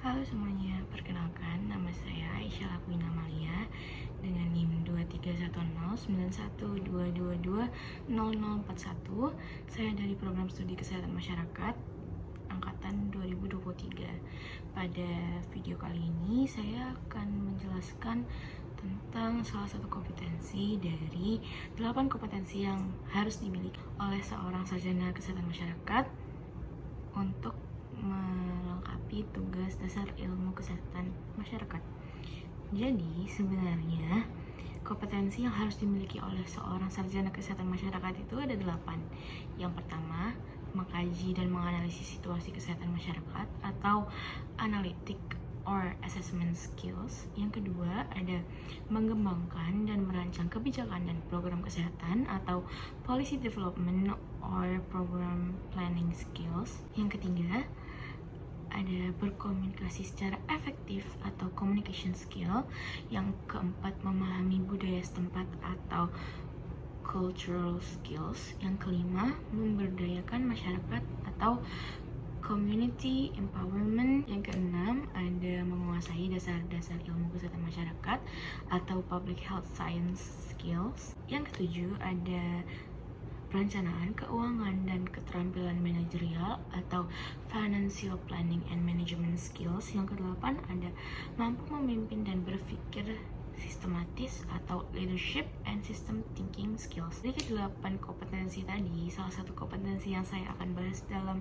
Halo semuanya, perkenalkan nama saya Aisyah Lakwina Malia dengan NIM 2310912220041. Saya dari Program Studi Kesehatan Masyarakat Angkatan 2023. Pada video kali ini saya akan menjelaskan tentang salah satu kompetensi dari 8 kompetensi yang harus dimiliki oleh seorang sarjana kesehatan masyarakat untuk melengkapi tugas dasar ilmu kesehatan masyarakat. Jadi sebenarnya kompetensi yang harus dimiliki oleh seorang sarjana kesehatan masyarakat itu ada 8. Yang pertama, mengkaji dan menganalisis situasi kesehatan masyarakat atau analytic or assessment skills. Yang kedua, ada mengembangkan dan merancang kebijakan dan program kesehatan atau policy development or program planning skills. Yang ketiga, ada berkomunikasi secara efektif atau communication skill. Yang keempat, memahami budaya setempat atau cultural skills. Yang kelima, memberdayakan masyarakat atau community empowerment. Yang keenam, ada menguasai dasar-dasar ilmu kesehatan masyarakat atau public health science skills. Yang ketujuh, ada perencanaan keuangan dan keterampilan manajerial atau financial planning and management skills. Yang kedelapan, ada mampu memimpin dan berpikir sistematis atau leadership and system thinking skills. Dari kedelapan kompetensi tadi, salah satu kompetensi yang saya akan bahas dalam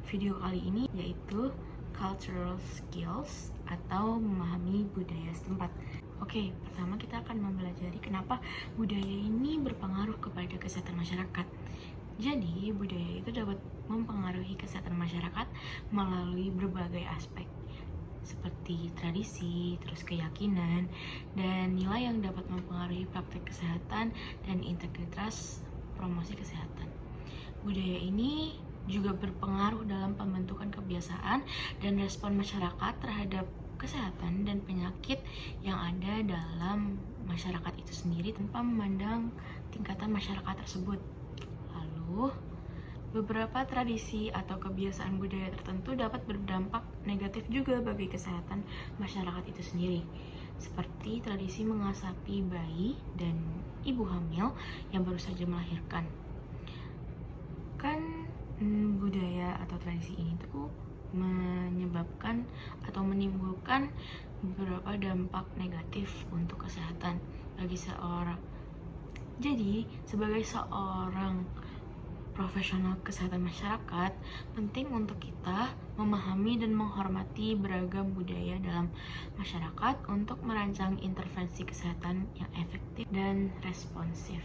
video kali ini yaitu cultural skills atau memahami budaya setempat. Oke, pertama kita akan mempelajari kenapa budaya ini berpengaruh kepada kesehatan masyarakat. Jadi, budaya itu dapat mempengaruhi kesehatan masyarakat melalui berbagai aspek, seperti tradisi, terus keyakinan, dan nilai yang dapat mempengaruhi praktek kesehatan dan integritas promosi kesehatan. Budaya ini juga berpengaruh dalam pembentukan kebiasaan dan respon masyarakat terhadap kesehatan dan penyakit yang ada dalam masyarakat itu sendiri tanpa memandang tingkatan masyarakat tersebut. Lalu, beberapa tradisi atau kebiasaan budaya tertentu dapat berdampak negatif juga bagi kesehatan masyarakat itu sendiri, seperti tradisi mengasapi bayi dan ibu hamil yang baru saja melahirkan. Kan budaya atau tradisi ini tuh menyebabkan atau menimbulkan beberapa dampak negatif untuk kesehatan bagi seorang. Jadi, sebagai seorang profesional kesehatan masyarakat, penting untuk kita memahami dan menghormati beragam budaya dalam masyarakat untuk merancang intervensi kesehatan yang efektif dan responsif.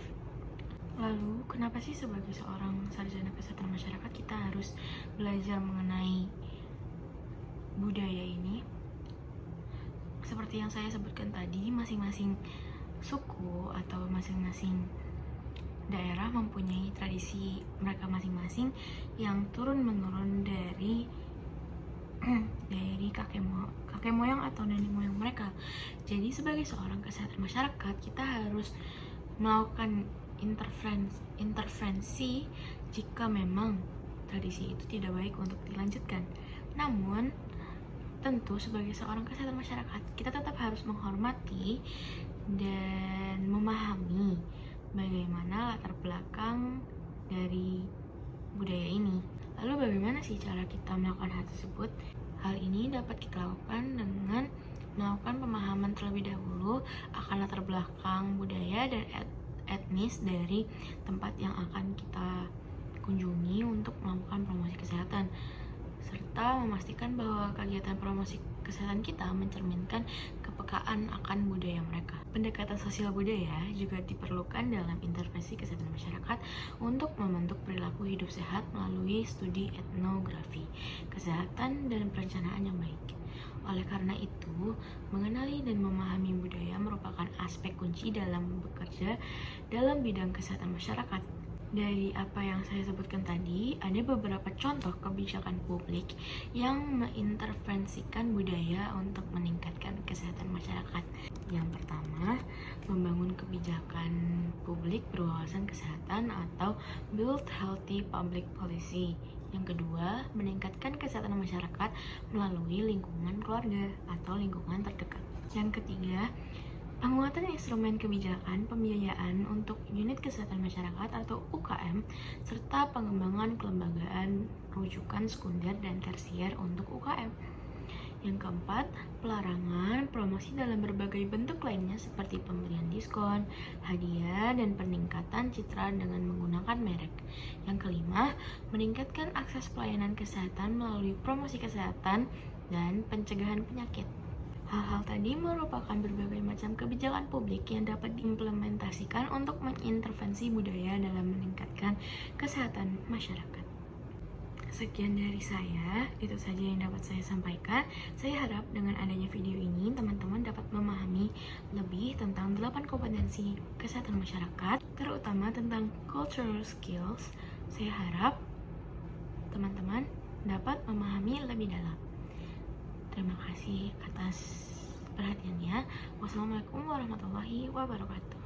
Lalu, kenapa sih sebagai seorang sarjana kesehatan masyarakat kita harus belajar mengenai budaya ini? Seperti yang saya sebutkan tadi, masing-masing suku atau masing-masing daerah mempunyai tradisi mereka masing-masing yang turun-menurun dari kakek moyang atau nenek moyang mereka. Jadi sebagai seorang kesehatan masyarakat, kita harus melakukan intervensi jika memang tradisi itu tidak baik untuk dilanjutkan. Namun, tentu sebagai seorang kesehatan masyarakat, kita tetap harus menghormati dan memahami bagaimana latar belakang dari budaya ini. Lalu bagaimana sih cara kita melakukan hal tersebut? Hal ini dapat kita lakukan dengan melakukan pemahaman terlebih dahulu akan latar belakang budaya dan etnis dari tempat yang akan kita kunjungi untuk melakukan promosi kesehatan, serta memastikan bahwa kegiatan promosi kesehatan kita mencerminkan kepekaan akan budaya mereka. Pendekatan sosial budaya juga diperlukan dalam intervensi kesehatan masyarakat untuk membentuk perilaku hidup sehat melalui studi etnografi, kesehatan, dan perencanaan yang baik. Oleh karena itu, mengenali dan memahami budaya merupakan aspek kunci dalam bekerja dalam bidang kesehatan masyarakat. Dari apa yang saya sebutkan tadi, ada beberapa contoh kebijakan publik yang mengintervensikan budaya untuk meningkatkan kesehatan masyarakat. Yang pertama, membangun kebijakan publik berwawasan kesehatan atau Build Healthy Public Policy. Yang kedua, meningkatkan kesehatan masyarakat melalui lingkungan keluarga atau lingkungan terdekat. Yang ketiga, penguatan instrumen kebijakan pembiayaan untuk unit kesehatan masyarakat atau UKM, serta pengembangan kelembagaan rujukan sekunder dan tersier untuk UKM. Yang keempat, pelarangan promosi dalam berbagai bentuk lainnya seperti pemberian diskon, hadiah, dan peningkatan citra dengan menggunakan merek. Yang kelima, meningkatkan akses pelayanan kesehatan melalui promosi kesehatan dan pencegahan penyakit. Hal-hal tadi merupakan berbagai macam kebijakan publik yang dapat diimplementasikan untuk mengintervensi budaya dalam meningkatkan kesehatan masyarakat. Sekian dari saya, itu saja yang dapat saya sampaikan. Saya harap dengan adanya video ini, teman-teman dapat memahami lebih tentang 8 kompetensi kesehatan masyarakat, terutama tentang cultural skills. Saya harap teman-teman dapat memahami lebih dalam. Terima kasih atas perhatiannya. Wassalamualaikum warahmatullahi wabarakatuh.